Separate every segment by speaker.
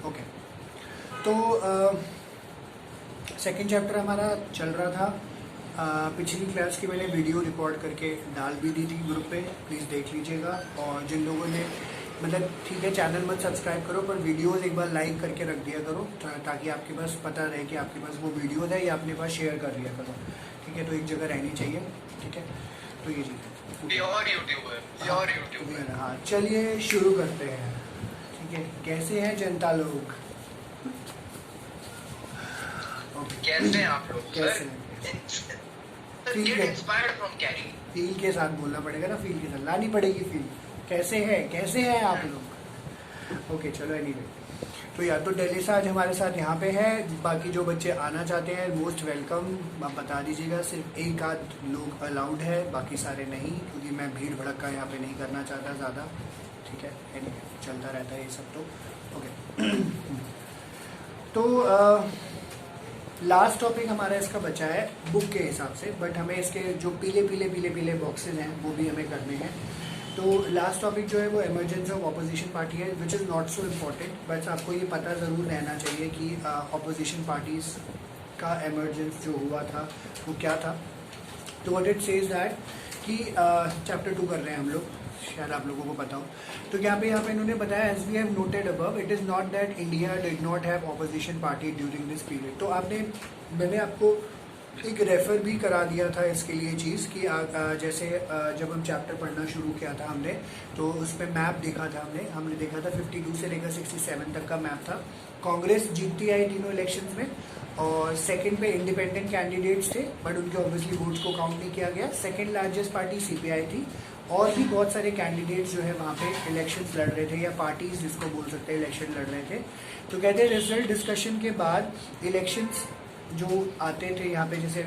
Speaker 1: Okay, तो second chapter हमारा चल रहा था। पिछली क्लास की मैंने वीडियो रिकॉर्ड करके डाल भी दी थी ग्रुप पे, प्लीज़ देख लीजिएगा। और जिन लोगों ने मतलब ठीक है चैनल मत सब्सक्राइब करो, पर वीडियोस एक बार लाइक करके रख दिया करो ताकि आपके पास पता रहे कि आपके पास वो वीडियोस है या अपने पास शेयर कर लिया करो। ठीक है, तो एक जगह रहनी चाहिए। ठीक है, तो ये चीज़ है। हाँ, चलिए शुरू करते हैं। ठीक है, कैसे हैं जनता लोग?
Speaker 2: कैसे हैं आप लोग?
Speaker 1: कैसे हैं? फील के साथ बोलना पड़ेगा ना, फील के साथ लानी पड़ेगी फील। कैसे हैं आप लोग? ओके चलो, एनीवे तो यार तो डेलिसा आज हमारे साथ यहाँ पे है। बाकी जो बच्चे आना चाहते हैं मोस्ट वेलकम। आप बता दीजिएगा, सिर्फ एक आध लोग अलाउड है, बाकी सारे नहीं, क्योंकि मैं भीड़ भड़का यहाँ पे नहीं करना चाहता ज़्यादा। ठीक है, एनीवे चलता रहता है ये सब। तो ओके तो लास्ट टॉपिक हमारा इसका बचा है बुक के हिसाब से, बट हमें इसके जो पीले बॉक्सेस हैं वो भी हमें करने हैं। तो लास्ट टॉपिक जो है वो इमरजेंस ऑफ ऑपोजिशन पार्टी है, which is not so important, but आपको ये पता ज़रूर रहना चाहिए कि ऑपोजिशन पार्टीज़ का इमरजेंस जो हुआ था वो क्या था। तो व्हाट इट सेज दैट कि चैप्टर 2 कर रहे हैं हम लोग, शायद आप लोगों को पता हो। तो यहाँ पे इन्होंने बताया, as we have noted above, it is not that India did not have opposition party during this period. तो मैंने आपको एक रेफर भी करा दिया था इसके लिए चीज़ कि जैसे जब हम चैप्टर पढ़ना शुरू किया था हमने, तो उस पर मैप देखा था हमने देखा था 52 से लेकर 67 तक का मैप था। कांग्रेस जीतती आई तीनों इलेक्शंस में, और सेकंड पे इंडिपेंडेंट कैंडिडेट्स थे, बट उनके ऑब्वियसली वोट्स को काउंट नहीं किया गया। सेकंड लार्जेस्ट पार्टी सीपीआई थी, और भी बहुत सारे कैंडिडेट्स जो है वहाँ पे इलेक्शंस लड़ रहे थे, या पार्टीज जिसको बोल सकते हैं इलेक्शन लड़ रहे थे। तो कहते हैं रिजल्ट डिस्कशन के बाद इलेक्शंस जो आते थे यहाँ पे, जैसे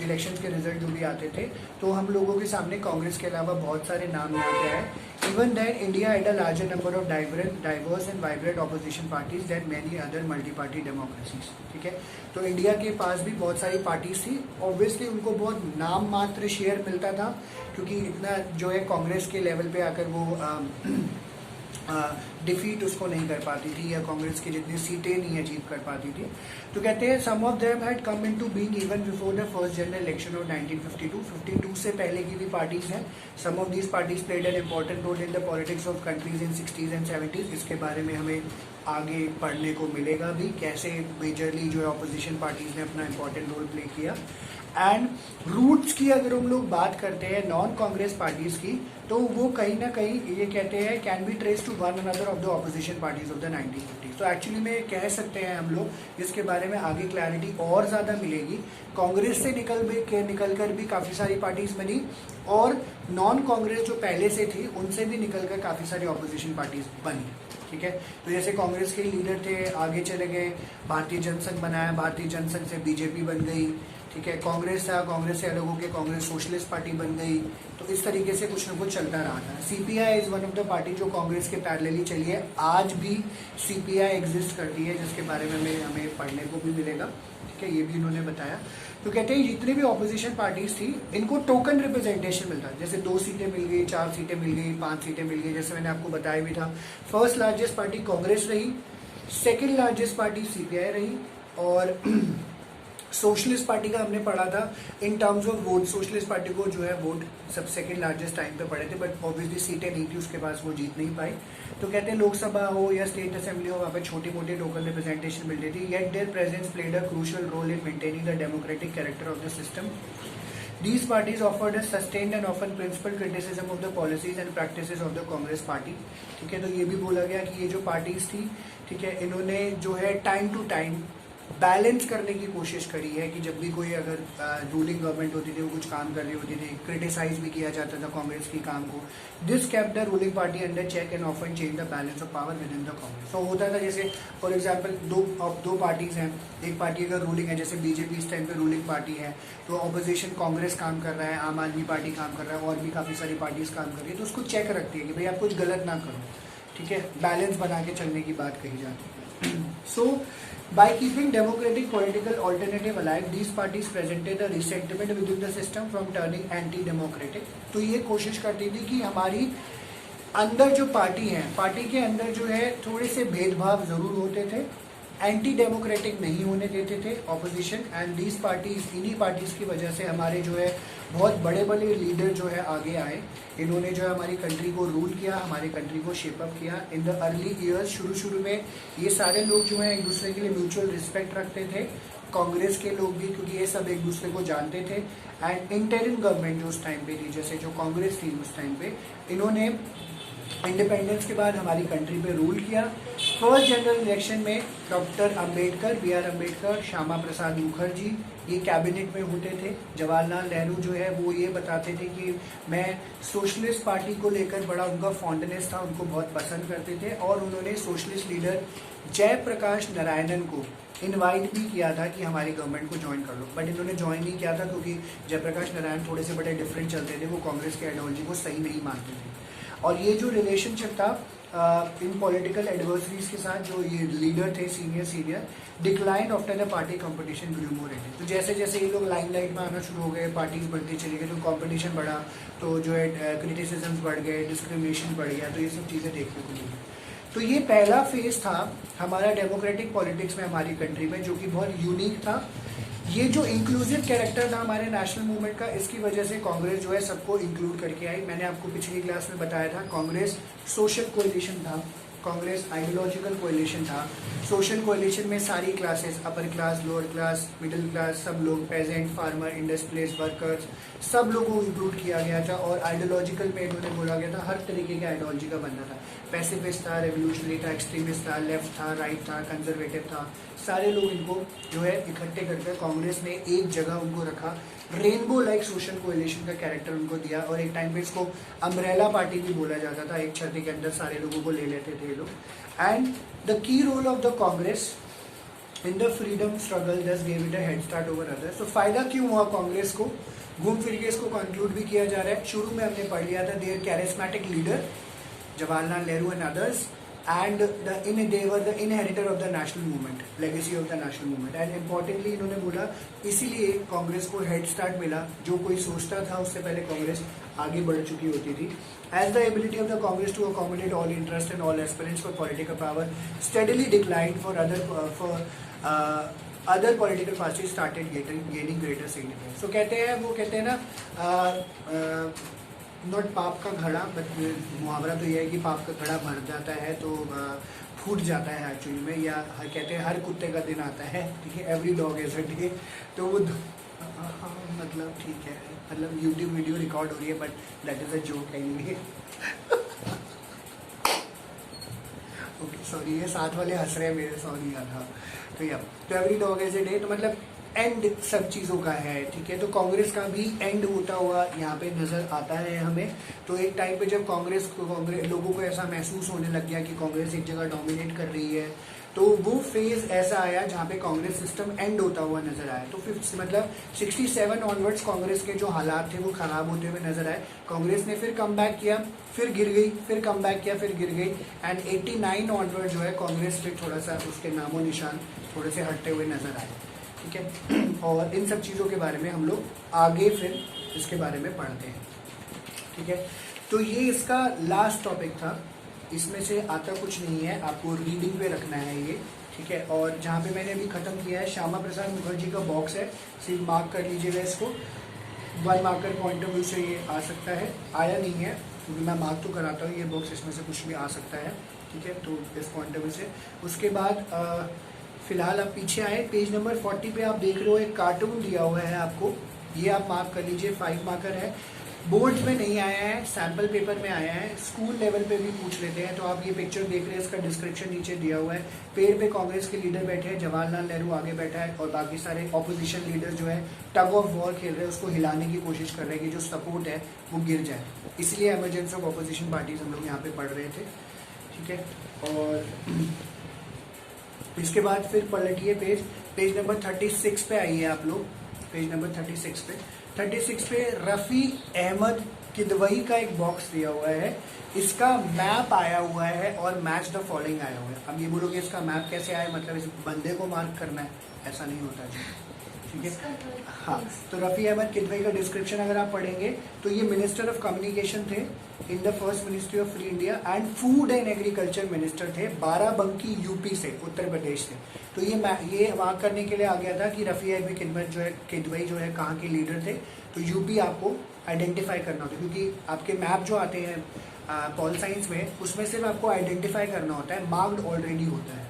Speaker 1: इलेक्शंस के रिजल्ट जो भी आते थे, तो हम लोगों के सामने कांग्रेस के अलावा बहुत सारे नाम यहाँ पे आए। Even then India had a larger number of diverse and vibrant opposition parties than many other multi party democracies. ठीक है, तो इंडिया के पास भी बहुत सारी पार्टीज थी। ऑब्वियसली उनको बहुत नाम मात्र शेयर मिलता था, क्योंकि इतना जो है कांग्रेस के लेवल पे आकर वो डिफीट उसको नहीं कर पाती थी, या कांग्रेस की जितनी सीटें नहीं अचीव कर पाती थी। तो कहते हैं some of them had come into being even before the first general election of 1952 से पहले की भी पार्टीज हैं। Some of these parties played an important role in the politics of countries in 60s and 70s। इसके बारे में हमें आगे पढ़ने को मिलेगा भी, कैसे मेजरली जो है ऑपोजिशन पार्टीज ने अपना इंपॉर्टेंट रोल प्ले किया। एंड रूट्स की अगर हम लोग बात करते हैं नॉन कांग्रेस पार्टीज की, तो वो कहीं ना कहीं ये कहते हैं can be trace to one another of the opposition parties of the 1950s। तो एक्चुअली में कह सकते हैं हम लोग, इसके बारे में आगे क्लैरिटी और ज़्यादा मिलेगी। कांग्रेस से निकल कर भी काफ़ी सारी पार्टीज बनी, और नॉन कांग्रेस जो पहले से थी उनसे भी निकल कर काफ़ी सारी ऑपोजिशन पार्टीज बनी। ठीक है, तो जैसे कांग्रेस के लीडर थे, आगे चले गए, भारतीय जनसंघ बनाया, भारतीय जनसंघ से बीजेपी बन गई। ठीक है, कांग्रेस था, कांग्रेस से अलग होकर कांग्रेस सोशलिस्ट पार्टी बन गई। तो इस तरीके से कुछ न कुछ चलता रहा था। CPI is one of the party जो कांग्रेस के पैरेलली चली है, आज भी सीपीआई एग्जिस्ट करती है, जिसके बारे में हमें पढ़ने को भी मिलेगा। ठीक है, ये भी इन्होंने बताया। तो कहते हैं जितनी भी ऑपोजिशन पार्टीज थी, इनको टोकन रिप्रेजेंटेशन मिलता है, जैसे 2 सीटें मिल गई, 4 सीटें मिल गई, 5 सीटें मिल गई। जैसे मैंने आपको बताया भी था, फर्स्ट लार्जेस्ट पार्टी कांग्रेस रही, सेकेंड लार्जेस्ट पार्टी सीपीआई रही, और सोशलिस्ट पार्टी का हमने पढ़ा था in terms of vote. Socialist party को जो है वोट सब सेकंड लार्जेस्ट टाइम पे पड़े थे, बट ऑब्वियसली सीटें नहीं थी उसके पास, वो जीत नहीं पाई। तो कहते हैं लोकसभा हो या स्टेट असेंबली हो, वहाँ पे छोटी मोटी टोकन रिप्रेजेंटेशन मिलती थी। Yet their presence played a crucial role in maintaining the democratic character of the system. These parties offered a sustained and often principled criticism of the policies and practices of the Congress party। ठीक है, तो ये भी बोला गया कि ये जो पार्टीज थी, ठीक है, इन्होंने जो है टाइम टू टाइम बैलेंस करने की कोशिश करी है कि जब भी कोई अगर रूलिंग गवर्नमेंट होती थी, वो कुछ काम कर रही होती थी, क्रिटिसाइज भी किया जाता था कांग्रेस की काम को। This kept the ruling party under check and often change the balance of power within the Congress. तो होता था, जैसे फॉर एग्जांपल दो पार्टीज हैं, एक पार्टी अगर रूलिंग है, जैसे बीजेपी इस टाइम पे रूलिंग पार्टी है, तो ऑपोजिशन कांग्रेस काम कर रहा है, आम आदमी पार्टी काम कर रहा है, और भी काफ़ी सारी पार्टीज काम कर रही है, तो उसको चेक रखती है कि भाई आप कुछ गलत ना करो। ठीक है, बैलेंस बना के चलने की बात कही जाती है। सो by keeping democratic political alternative alive, these parties presented a resentment within the system from turning anti-democratic। तो ये कोशिश करती थी कि हमारी अंदर जो पार्टी है, पार्टी के अंदर जो है थोड़े से भेदभाव जरूर होते थे, एंटी डेमोक्रेटिक नहीं होने देते थे ऑपोजिशन, एंड दीज पार्टीज, इन्हीं पार्टीज की वजह से हमारे जो है बहुत बड़े बड़े लीडर जो है आगे आए। इन्होंने जो है हमारी कंट्री को रूल किया, हमारी कंट्री को शेपअप किया इन द अर्ली ईयर्स। शुरू में ये सारे लोग जो है एक दूसरे के लिए म्यूचुअल रिस्पेक्ट रखते थे, कांग्रेस के लोग भी, क्योंकि ये सब एक दूसरे को जानते थे। एंड इंटरिम गवर्नमेंट जो उस टाइम पे थी, जैसे जो कांग्रेस थी उस टाइम पे, इन्होंने इंडिपेंडेंस के बाद हमारी कंट्री पे रूल किया। फर्स्ट जनरल इलेक्शन में डॉक्टर अंबेडकर, बी.आर. अंबेडकर, श्यामा प्रसाद मुखर्जी ये कैबिनेट में होते थे। जवाहरलाल नेहरू जो है वो ये बताते थे कि मैं सोशलिस्ट पार्टी को लेकर बड़ा उनका फॉन्डनेस था, उनको बहुत पसंद करते थे, और उन्होंने सोशलिस्ट लीडर जयप्रकाश नारायणन को इनवाइट भी किया था कि हमारी गवर्नमेंट को ज्वाइन कर लो, बट इन्होंने ज्वाइन नहीं किया था क्योंकि जयप्रकाश नारायण थोड़े से बड़े डिफरेंट चलते थे, वो कांग्रेस के आइडियोलॉजी को सही नहीं मानते थे। और ये जो रिलेशनशिप था इन पॉलिटिकल एडवर्सरीज के साथ, जो ये लीडर थे senior, decline after the party competition grew more. तो जैसे जैसे ये लोग लाइमलाइट में आना शुरू हो गए, पार्टीज बढ़ती चली गई, तो कंपटीशन बढ़ा, तो जो है क्रिटिसिज्म बढ़ गए, डिस्क्रिमिनेशन बढ़ गया, तो ये सब चीज़ें देखने को मिली। तो ये पहला फेज था हमारा डेमोक्रेटिक पॉलिटिक्स में हमारी कंट्री में, जो कि बहुत यूनिक था। ये जो इंक्लूसिव कैरेक्टर था हमारे नेशनल मूवमेंट का, इसकी वजह से कांग्रेस जो है सबको इंक्लूड करके आई। मैंने आपको पिछली क्लास में बताया था, कांग्रेस सोशल कोएलिशन था, कांग्रेस आइडियोलॉजिकल कोएलिशन था। सोशल कोएलिशन में सारी classes, upper class, lower class, middle class, सब लोग, पेजेंट, फार्मर, इंडस्ट्रियलिस्ट, वर्कर्स, सब लोगों को इंक्लूड किया गया था। और आइडियोलॉजिकल में इन्होंने बोला गया था हर तरीके के आइडियोलॉजी का बनना था, पैसिफिस्ट था, रेवोल्यूशनरी था, एक्सट्रीमिस्ट था, लेफ्ट था, राइट था, कंजर्वेटिव था, सारे लोग इनको जो है इकट्ठे करके कांग्रेस ने एक जगह उनको रखा। रेनबो लाइक सोशल कोएलिशन का कैरेक्टर उनको दिया, और एक टाइम पे इसको अम्ब्रेला पार्टी भी बोला जाता था, एक छतरी के अंदर सारे लोगों को ले लेते थे लोग। And the key role of the Congress in the freedom struggle thus gave it a head start over others. तो फायदा क्यों हुआ कांग्रेस को, घूम फिर के इसको कंक्लूड भी किया जा रहा है। शुरू में हमने पढ़ लिया था, their charismatic leader Jawaharlal Nehru and others, and they were the inheritor of the national movement, legacy of the national movement। and importantly इन्होंने बोला, इसीलिए कांग्रेस को हेड स्टार्ट मिला। जो कोई सोचता था उससे पहले कांग्रेस आगे बढ़ चुकी होती थी। As the ability of the Congress to accommodate all interest and all aspirants for political power steadily declined for other political parties started gaining greater significance। तो कहते हैं ना, नॉट पाप का घड़ा, बट मुहावरा तो यह है कि पाप का घड़ा भर जाता है तो फूट जाता है एक्चुअली में, या कहते हैं हर कुत्ते का दिन आता है, ठीक है, every dog is a day. तो वो मतलब ठीक है, मतलब यूट्यूब वीडियो रिकॉर्ड हो रही है, but that is a joke anyway. Okay sorry, ये साथ वाले हंस रहे हैं मेरे, सॉरी यार। हाँ तो every dog is a day, तो मतलब एंड सब चीज़ों का है, ठीक है। तो कांग्रेस का भी एंड होता हुआ यहाँ पे नजर आता है हमें। तो एक टाइम पे जब कांग्रेस लोगों को ऐसा महसूस होने लग गया कि कांग्रेस एक जगह डोमिनेट कर रही है, तो वो फेज ऐसा आया जहाँ पे कांग्रेस सिस्टम एंड होता हुआ नजर आया। तो मतलब 67 ऑनवर्ड्स कांग्रेस के जो हालात थे वो खराब होते हुए नजर आए। कांग्रेस ने फिर कम बैक किया, फिर गिर गई, फिर कम बैक किया, फिर गिर गई। एंड 89 ऑनवर्ड जो है कांग्रेस फिर थोड़ा सा उसके नामो निशान थोड़े से हटते हुए नजर आए, ठीक है। और इन सब चीज़ों के बारे में हम लोग आगे फिर इसके बारे में पढ़ते हैं, ठीक है। तो ये इसका लास्ट टॉपिक था, इसमें से आता कुछ नहीं है, आपको रीडिंग पे रखना है ये, ठीक है। और जहाँ पे मैंने अभी ख़त्म किया है, श्यामा प्रसाद मुखर्जी का बॉक्स है, सिर्फ मार्क कर लीजिएगा इसको। 1 मार्कर पॉइंट ऑफ व्यू से ये आ सकता है, आया नहीं है क्योंकि मैं मार्क तो कराता हूँ, ये बॉक्स इसमें से कुछ भी आ सकता है, ठीक है। तो इस पॉइंट ऑफ व्यू से उसके बाद फिलहाल आप पीछे आए, पेज नंबर 40 पे आप देख रहे हो एक कार्टून दिया हुआ है आपको, ये आप मार्क कर लीजिए, 5 मार्कर है। बोर्ड में नहीं आया है, सैम्पल पेपर में आया है, स्कूल लेवल पे भी पूछ लेते हैं। तो आप ये पिक्चर देख रहे हैं, इसका डिस्क्रिप्शन नीचे दिया हुआ है। पेड़ पे कांग्रेस के लीडर बैठे हैं, जवाहरलाल नेहरू आगे बैठा है, और बाकी सारे ऑपोजिशन लीडर जो है टग ऑफ वॉर खेल रहे हैं, उसको हिलाने की कोशिश कर रहे हैं कि जो सपोर्ट है वो गिर जाए। इसलिए इमरजेंसी ऑफ ऑपोजिशन पार्टीज हम लोग यहाँ पे पढ़ रहे थे, ठीक है। और इसके बाद फिर पलटिए पेज नंबर 36 पे आइए आप लोग, पेज नंबर 36 पे रफ़ी अहमद किदवई का एक बॉक्स दिया हुआ है, इसका मैप आया हुआ है और मैच द फॉलोइंग आया हुआ है। अब ये बोलोगे इसका मैप कैसे आया, मतलब इस बंदे को मार्क करना है, ऐसा नहीं होता जी, ठीक है। हाँ, तो रफ़ी अहमद किदवई का डिस्क्रिप्शन अगर आप पढ़ेंगे तो ये मिनिस्टर ऑफ कम्युनिकेशन थे in the first ministry of free India and food and agriculture minister थे, बाराबंकी यूपी से, उत्तर प्रदेश से। तो ये वहाँ करने के लिए आ गया था कि रफ़ी अहमद किदवई जो है कहाँ के लीडर थे। तो यूपी आपको आइडेंटिफाई करना होता है, क्योंकि आपके मैप जो आते हैं पॉल साइंस में, उसमें सिर्फ आपको आइडेंटिफाई करना होता है, मार्क्ड ऑलरेडी होता है।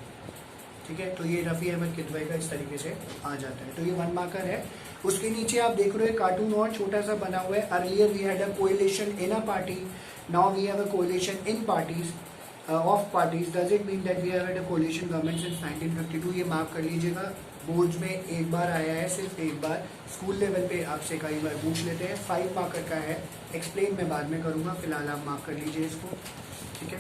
Speaker 1: ठीक है, तो ये रफ़ी अहमद किदवई का इस तरीके से आ जाता है। तो ये 1 मार्कर है। उसके नीचे आप देख रहे हो कार्टून और छोटा सा बना हुआ है, earlier we had a coalition in a party, now we have a coalition in parties of parties, does it mean that we have had a coalition government since 1952। ये मार्क कर लीजिएगा, बोर्ड्स में एक बार आया है, सिर्फ एक बार, स्कूल लेवल पे आपसे कई बार पूछ लेते हैं। 5 मार्कर का है, एक्सप्लेन मैं बाद में करूँगा, फिलहाल आप मार्क कर लीजिए इसको। ठीक है,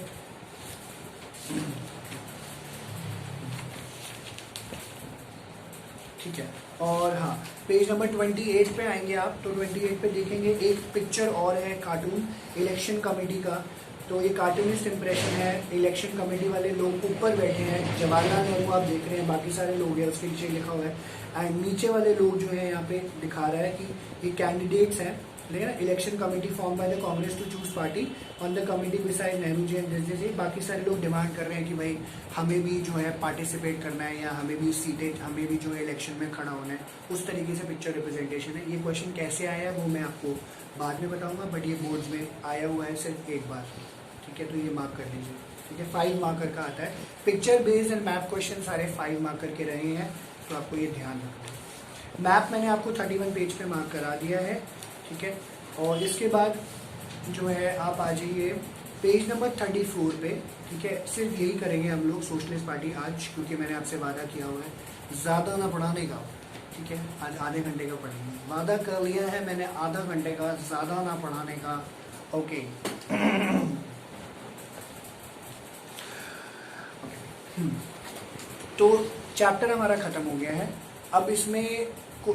Speaker 1: ठीक है। और हाँ, पेज नंबर 28 पे आएंगे आप, तो 28 पे देखेंगे एक पिक्चर और है कार्टून इलेक्शन कमेटी का। तो ये कार्टूनिस्ट इंप्रेशन है, इलेक्शन कमेटी वाले लोग ऊपर बैठे हैं, जवाहरलाल नेहरू आप देख रहे हैं, बाकी सारे लोग हैं, उसके नीचे लिखा हुआ है। एंड नीचे वाले लोग जो है यहाँ पे दिखा रहा है कि ये कैंडिडेट्स हैं, लेकिन election committee form by the Congress to choose party on the committee beside Nehru ji and this. बाकी सारे लोग डिमांड कर रहे हैं कि भाई हमें भी जो है पार्टिसिपेट करना है, या हमें भी सीटें, हमें भी जो है इलेक्शन में खड़ा होना है। उस तरीके से पिक्चर रिप्रेजेंटेशन है। ये क्वेश्चन कैसे आया है वो मैं आपको बाद में बताऊंगा, बट ये बोर्ड्स में आया हुआ है सिर्फ एक बार। ठीक है, तो ये मार्क कर लीजिए। ठीक है, 5 मार्कर का आता है। Picture based and map question सारे 5 मार्कर के रहे हैं, तो आपको ये ध्यान रखना है। मैप मैंने आपको 31 पेज पे मार्क करा दिया है। ठीक है, और इसके बाद जो है आप आ जाइए पेज नंबर 34 पे। ठीक है, सिर्फ यही करेंगे हम लोग सोशलिस्ट पार्टी आज, क्योंकि मैंने आपसे वादा किया हुआ है ज़्यादा ना पढ़ाने का। ठीक है, आज आधे घंटे का पढ़ेंगे, वादा कर लिया है मैंने आधा घंटे का, ज़्यादा ना पढ़ाने का। ओके तो चैप्टर हमारा ख़त्म हो गया है। अब इसमें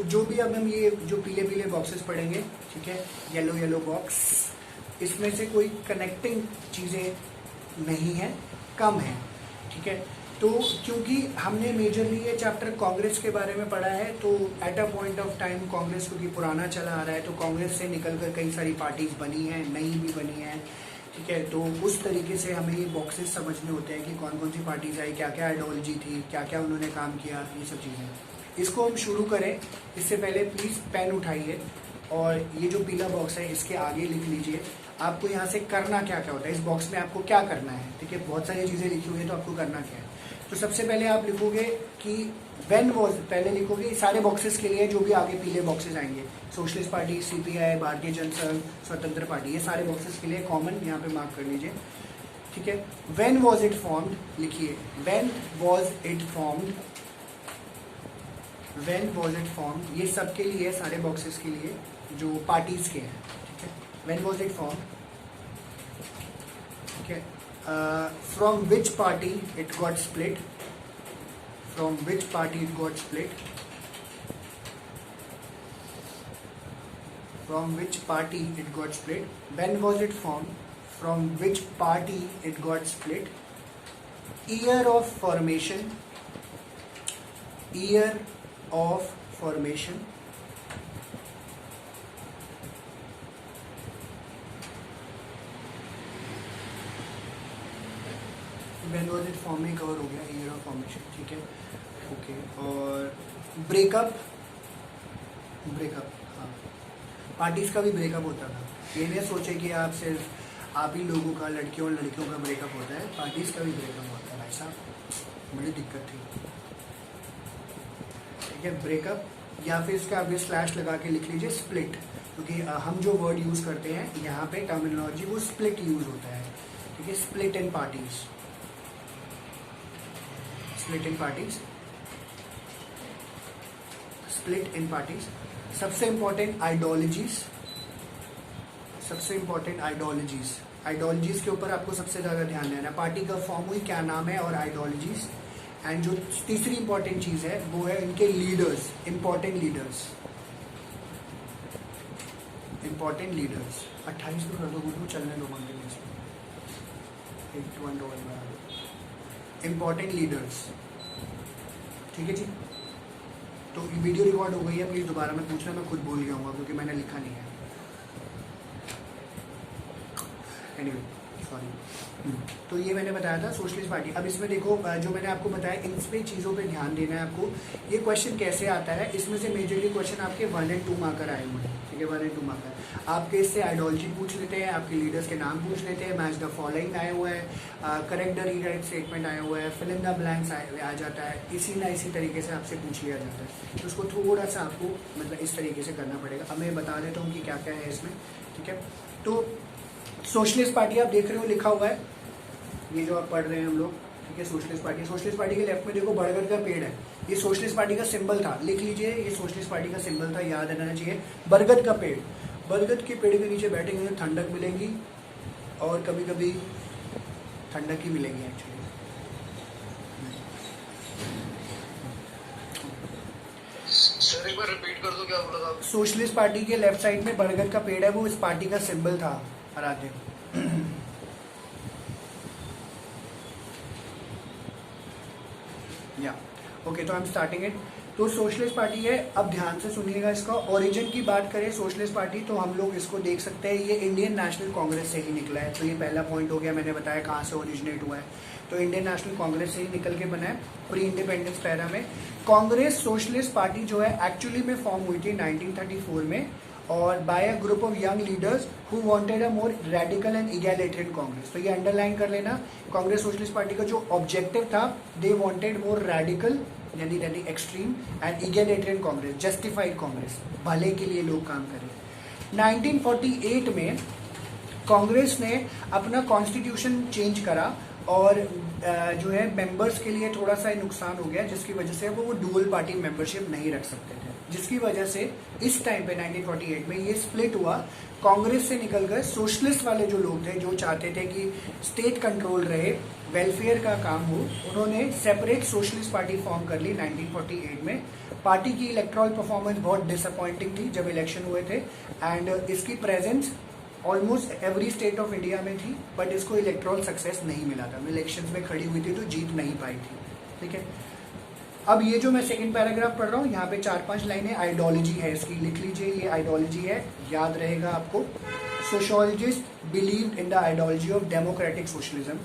Speaker 1: जो भी अब हम ये जो पीले पीले बॉक्सेस पढ़ेंगे, ठीक है, येलो येलो बॉक्स, इसमें से कोई कनेक्टिंग चीज़ें नहीं है, कम है। ठीक है, तो क्योंकि हमने मेजरली ये चैप्टर कांग्रेस के बारे में पढ़ा है, तो at a point of time Congress क्योंकि पुराना चला आ रहा है, तो कांग्रेस से निकलकर कई सारी पार्टीज बनी हैं, नई भी बनी हैं। ठीक है, तो उस तरीके से हमें ये बॉक्सेस समझने होते हैं कि कौन कौन सी पार्टीज आई, क्या क्या आइडियोलॉजी थी, क्या क्या उन्होंने काम किया, ये सब चीज़ें। इसको हम शुरू करें इससे पहले प्लीज़ पेन उठाइए और ये जो पीला बॉक्स है इसके आगे लिख लीजिए आपको यहाँ से करना क्या क्या होता है, इस बॉक्स में आपको क्या करना है। ठीक है, बहुत सारी चीज़ें लिखी हुई है, तो आपको करना क्या है। तो सबसे पहले आप लिखोगे कि व्हेन वाज, पहले लिखोगे सारे बॉक्सेस के लिए जो भी आगे पीले बॉक्सेस आएंगे, सोशलिस्ट पार्टी, सीपीआई, भारतीय जनसंघ, स्वतंत्र पार्टी, ये सारे बॉक्सेस के लिए कॉमन यहाँ पे मार्क कर लीजिए। ठीक है, व्हेन वाज इट फॉर्म्ड लिखिए, when was it formed, when was it formed, ये सब के लिए, सारे बॉक्सेस के लिए जो पार्टीज के हैं। ठीक है, व्हेन वाज इट फॉर्म्ड। ठीक है, from which party it got split, from which party it got split, from which party it got split, when was it formed, from which party it got split, year of formation, year of formation, when was it formed में cover हो गया, year of formation। ठीक है, okay, और breakup, breakup, हाँ, parties का भी breakup होता था। ये नहीं सोचे कि आप सिर्फ आप ही लोगों का, लड़कियों और लड़कियों का ब्रेकअप होता है, पार्टीज का भी ब्रेकअप होता है भाई साहब, बड़ी दिक्कत थी। ठीक है, ब्रेकअप, या फिर इसका आगे स्लैश लगा के लिख लीजिए स्प्लिट, क्योंकि हम जो वर्ड यूज़ करते हैं यहाँ पे टर्मिनोलॉजी वो स्प्लिट यूज़ होता है। ठीक है, split in parties, split in parties, split in parties. सबसे इंपॉर्टेंट आइडियोलॉजीज, सबसे इंपॉर्टेंट आइडियोलॉजीज, आइडियोलॉजीज के ऊपर आपको सबसे ज़्यादा ध्यान देना है। पार्टी का फॉर्म हुई, क्या नाम है, और आइडियोलॉजीज। एंड जो तीसरी इंपॉर्टेंट चीज़ है वो है इनके leaders, important leaders, important leaders. 28 को कर दो, गुरु चलने दो मंदिर में, इंपॉर्टेंट लीडर्स। ठीक है जी, तो वीडियो रिकॉर्ड हो गई है, प्लीज़ दोबारा मैं पूछना, मैं खुद भूल गया हूँ क्योंकि मैंने लिखा नहीं है। Anyway sorry. तो ये मैंने बताया था सोशलिस्ट पार्टी। अब इसमें देखो जो मैंने आपको बताया, इन पे चीज़ों पे ध्यान देना है आपको। ये क्वेश्चन कैसे आता है, इसमें से मेजरली क्वेश्चन आपके 1 और 2 मार्कर आए हुए हैं, ठीक है, 1 और 2 मार्कर। आपके इससे आइडियोलॉजी पूछ लेते हैं, आपके लीडर्स के नाम पूछ लेते हैं, मैच द फॉलोइंग आए हुए हैं, करेक्ट द रीराइट स्टेटमेंट आए हुए हैं, फिल इन द ब्लैंक्स आ जाता है। इसी तरीके से आपसे पूछ लिया जाता है, तो उसको थोड़ा सा आपको मतलब इस तरीके से करना पड़ेगा। अब मैं बता देता हूँ कि क्या क्या है इसमें, ठीक है। तो सोशलिस्ट पार्टी आप देख रहे हो लिखा हुआ है, ये जो आप पढ़ रहे हैं हम लोग, ठीक है, सोशलिस्ट पार्टी। सोशलिस्ट पार्टी के लेफ्ट में देखो बरगद का पेड़ है, ये सोशलिस्ट पार्टी का सिंबल था, लिख लीजिए, ये सोशलिस्ट पार्टी का सिंबल था, याद रहना चाहिए। बरगद का पेड़, बरगद के पेड़ के नीचे बैठेंगे तो ठंडक मिलेगी, और कभी कभी ठंडक ही मिलेगी एक्चुअली।
Speaker 2: सर एक बार रिपीट कर दो, क्या बोला था?
Speaker 1: सोशलिस्ट पार्टी के लेफ्ट साइड में बरगद का पेड़ है, वो इस पार्टी का सिंबल था। आराध्य या ओके, तो आई एम स्टार्टिंग इट। तो सोशलिस्ट पार्टी है, अब ध्यान से सुनिएगा। इसका ओरिजिन की बात करें सोशलिस्ट पार्टी, तो हम लोग इसको देख सकते हैं, ये इंडियन नेशनल कांग्रेस से ही निकला है। तो ये पहला पॉइंट हो गया, मैंने बताया कहाँ से ओरिजिनेट हुआ है, तो इंडियन नेशनल कांग्रेस से ही निकल के बना है। प्री इंडिपेंडेंस पैरा में कांग्रेस सोशलिस्ट पार्टी जो है एक्चुअली में फॉर्म हुई थी 1934 में, और by a group of young leaders who wanted a more radical and egalitarian Congress. तो ये अंडरलाइन कर लेना, कांग्रेस सोशलिस्ट पार्टी का जो ऑब्जेक्टिव था, दे वांटेड मोर रेडिकल यानी extreme and egalitarian Congress, justified Congress, भले के लिए लोग काम करें। 1948 में कांग्रेस ने अपना कॉन्स्टिट्यूशन चेंज करा, और जो है मेंबर्स के लिए थोड़ा सा नुकसान हो गया, जिसकी वजह से वो डुअल पार्टी मेंबरशिप नहीं रख सकते थे, जिसकी वजह से इस टाइम पे 1948 में ये स्प्लिट हुआ। कांग्रेस से निकल गए सोशलिस्ट वाले जो लोग थे, जो चाहते थे कि स्टेट कंट्रोल रहे, वेलफेयर का काम हो, उन्होंने सेपरेट सोशलिस्ट पार्टी फॉर्म कर ली 1948 में। पार्टी की इलेक्ट्रल परफॉर्मेंस बहुत डिसअपॉइंटिंग थी जब इलेक्शन हुए थे, एंड इसकी presence almost every state of India में थी, बट इसको इलेक्ट्रल सक्सेस नहीं मिला था। इलेक्शंस में खड़ी हुई थी तो जीत नहीं पाई थी, ठीक है। अब ये जो मैं सेकंड पैराग्राफ पढ़ रहा हूँ, यहाँ पे 4-5 लाइनें आइडियोलॉजी है इसकी, लिख लीजिए, ये आइडियोलॉजी है, याद रहेगा आपको। Sociologist believed in the ideology of democratic socialism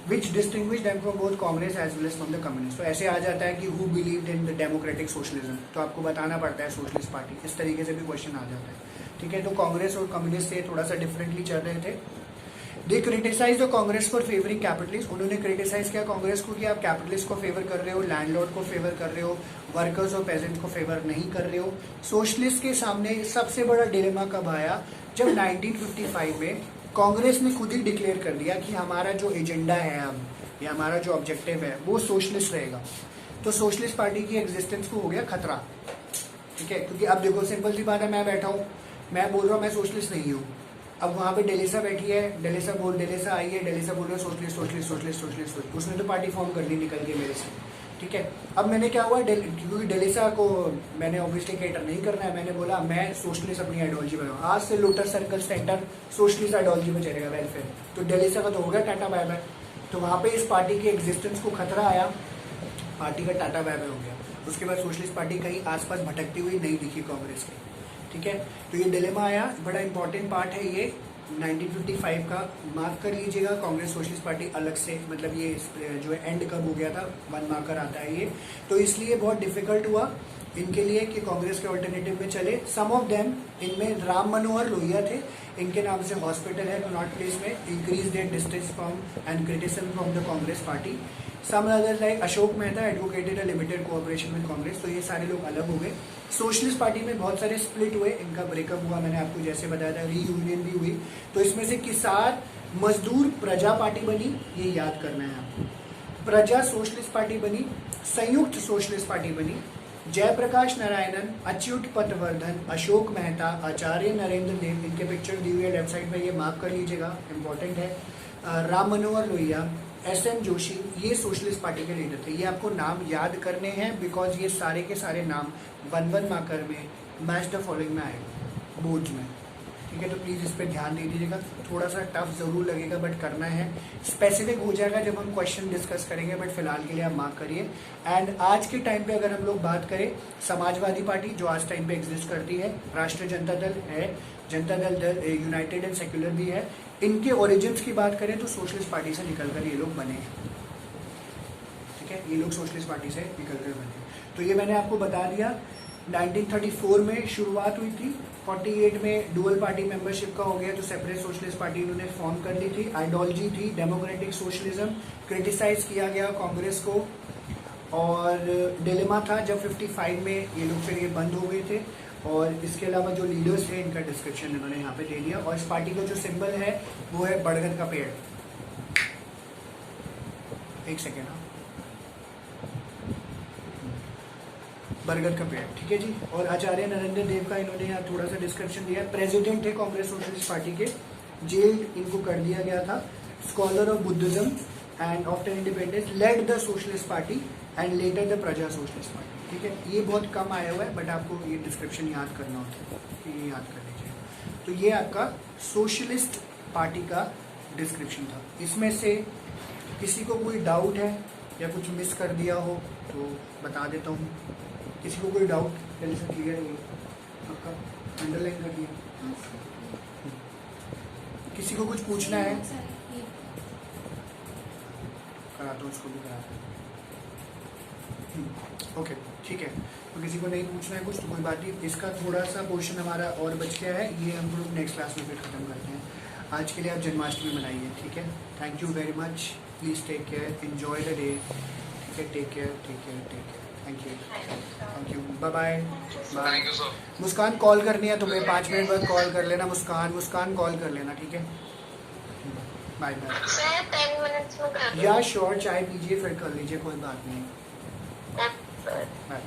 Speaker 1: which distinguished them from both Congress as well as from the communists। तो ऐसे आ जाता है कि who believed in the democratic socialism, तो आपको बताना पड़ता है सोशलिस्ट पार्टी, इस तरीके से भी क्वेश्चन आ जाता है, ठीक है। तो कांग्रेस और कम्युनिस्ट से थोड़ा सा डिफरेंटली चल रहे थे। They criticise the Congress for favouring capitalist, उन्होंने क्रिटिसाइज किया कांग्रेस को कि आप कैपिटलिस्ट को फेवर कर रहे हो, लैंडलॉर्ड को फेवर कर रहे हो, वर्कर्स और पेजेंट्स को फेवर नहीं कर रहे हो। सोशलिस्ट के सामने सबसे बड़ा डिलेमा कब आया, जब 1955 में कांग्रेस ने खुद ही डिक्लेयर कर दिया कि हमारा जो एजेंडा है अब, या हमारा जो ऑब्जेक्टिव है, वो सोशलिस्ट रहेगा। तो सोशलिस्ट पार्टी की एग्जिस्टेंस को हो गया खतरा, ठीक है। क्योंकि अब देखो सिंपल सी बात है, मैं बैठा हूँ, मैं बोल रहा हूँ मैं सोशलिस्ट नहीं हूँ, अब वहाँ पे डेलिसा बैठी है, डेलिसा आई है, डेलिसा बोल रहा है सोशलिस्ट सोशलिस्ट सोशलिस्ट सोशलिस्ट, उसने तो पार्टी फॉर्म कर ली निकल के मेरे से, ठीक है। अब मैंने क्या हुआ, क्योंकि डेलिसा को मैंने ऑब्वियसली कैटर नहीं करना है, मैंने बोला मैं सोशलिस्ट अपनी आइडियोलॉजी बनाऊँ, आज से lotus circle centre socialist ideology में चलेगा, वेलफेयर। तो डेलिसा का तो हो गया टाटा बाय बाय। तो वहाँ पे इस पार्टी की एग्जिस्टेंस को खतरा आया, पार्टी का टाटा बाय बाय हो गया। उसके बाद सोशलिस्ट पार्टी कहीं आसपास भटकती हुई नहीं दिखी कांग्रेस की, ठीक है। तो ये डिलेमा आया, बड़ा इंपॉर्टेंट पार्ट है ये 1955 का, मार्क कर लीजिएगा। कांग्रेस सोशलिस्ट पार्टी अलग से, मतलब ये जो है एंड कब हो गया था, 1 मार्कर आता है ये, तो इसलिए बहुत डिफिकल्ट हुआ इनके लिए कि कांग्रेस के ऑल्टरनेटिव में चले। सम ऑफ देम, इनमें राम मनोहर लोहिया थे, इनके नाम से हॉस्पिटल है कनॉट प्लेस में, increase their distance from and criticism from the Congress party. Some other like Ashok Mehta advocated a limited cooperation with Congress. तो ये सारे लोग अलग हो गए। सोशलिस्ट पार्टी में बहुत सारे स्प्लिट हुए, इनका ब्रेकअप हुआ, मैंने आपको जैसे बताया था, रीयूनियन भी हुई। तो इसमें से किसान मजदूर प्रजा पार्टी बनी, ये याद करना है आपको। प्रजा सोशलिस्ट पार्टी बनी, संयुक्त सोशलिस्ट पार्टी बनी, जयप्रकाश नारायणन, अच्युत पटवर्धन, अशोक मेहता, आचार्य नरेंद्र देव, इनके पिक्चर दी हुई है लेफ्ट साइड में, ये मार्क कर लीजिएगा, इंपॉर्टेंट है। राम मनोहर लोहिया, एस.एन. जोशी, ये सोशलिस्ट पार्टी के लीडर थे। ये आपको नाम याद करने हैं बिकॉज ये सारे के सारे नाम 1-1 मार्कर में मैच द फॉलोइंग में आएगा बोर्ड्स में, ठीक है, तो प्लीज़ इस पर ध्यान दे दीजिएगा। थोड़ा सा टफ ज़रूर लगेगा बट करना है, स्पेसिफिक हो जाएगा जब हम क्वेश्चन डिस्कस करेंगे, बट फिलहाल के लिए आप मार्क करिए। एंड आज के टाइम पे अगर हम लोग बात करें, समाजवादी पार्टी जो आज टाइम पे एग्जिस्ट करती है, राष्ट्रीय जनता दल है, Janata Dal United and secular भी है, इनके ओरिजिन्स की बात करें तो सोशलिस्ट पार्टी से निकलकर ये लोग बने हैं। ठीक है, ये लोग सोशलिस्ट पार्टी से निकलकर बने। तो ये मैंने आपको बता दिया। 1934 में शुरुआत हुई थी, 48 में डुअल पार्टी मेंबरशिप का हो गया, तो सेपरेट सोशलिस्ट पार्टी इन्होंने फॉर्म कर ली थी। आइडियोलॉजी थी डेमोक्रेटिक सोशलिज्म, क्रिटिसाइज किया गया कांग्रेस को, और डिलेमा था जब 55 में ये लोग फिर ये बंद हो गए थे। और इसके अलावा जो लीडर्स थे इनका डिस्क्रिप्शन इन्होंने यहाँ पे दे दिया। और इस पार्टी का जो सिंबल है वो है बरगद का पेड़। एक सेकेंड, हाँ, बरगद का पेड़, ठीक है जी। और आचार्य नरेंद्र देव का इन्होंने यहाँ थोड़ा सा डिस्क्रिप्शन दिया। प्रेसिडेंट थे कांग्रेस सोशलिस्ट पार्टी के, जेल इनको कर दिया गया था। Scholar of Buddhism and after independence led the socialist party and later the Praja socialist party. ठीक है, ये बहुत कम आया हुआ है बट आपको ये डिस्क्रिप्शन याद करना होता है, ये याद कर लीजिए। तो ये आपका सोशलिस्ट पार्टी का डिस्क्रिप्शन था। इसमें से किसी को कोई डाउट है या कुछ मिस कर दिया हो तो बता देता हूँ। किसी को कोई डाउट पहले से क्लियर है, आपका अंडरलाइन कर दिया। किसी को कुछ पूछना है करा दो, उसको भी करा दो। ओके, ठीक है। तो किसी को नहीं पूछना है कुछ तो कोई बात नहीं। इसका थोड़ा सा पोर्शन हमारा और बच गया है, ये हम लोग नेक्स्ट क्लास में फिर खत्म करते हैं। आज के लिए आप जन्माष्टमी मनाइए, ठीक है। Thank you very much, please take care, enjoy the day, ठीक है। Take care, take care, take care. Thank you, thank you, bye bye bye.
Speaker 2: Thank you sir.
Speaker 1: Muskan call करनी है तुम्हें, 5 मिनट बाद कॉल कर लेना। मुस्कान कॉल कर लेना, ठीक है। Bye bye.
Speaker 3: सर 10 मिनट्स में कर
Speaker 1: या श्योर, चाय पीजिए फिर कर लीजिए, कोई बात नहीं।
Speaker 3: दूँ।
Speaker 1: बाय।